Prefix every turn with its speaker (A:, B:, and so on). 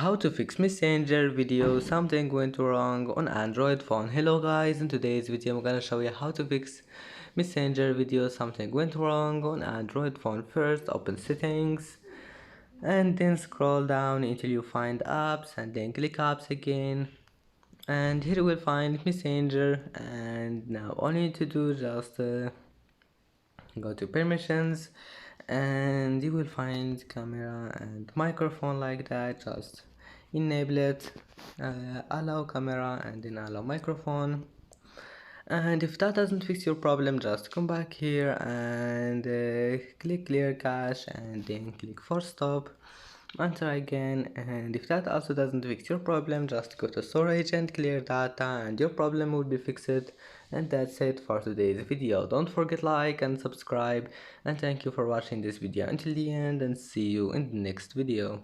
A: How to fix Messenger video, something went wrong on Android phone. Hello guys, in today's video I'm gonna show you how to fix Messenger video, something went wrong on Android phone. First open settings and then scroll down until you find apps and then click apps again, and here you will find Messenger. And now all you need to do just go to permissions and you will find camera and microphone like that. Just enable it, allow camera and then allow microphone. And if that doesn't fix your problem, just come back here and click clear cache and then click force stop and try again. And if that also doesn't fix your problem, just go to storage and clear data and your problem will be fixed. And that's it for today's video. Don't forget like and subscribe, and thank you for watching this video until the end, and see you in the next video.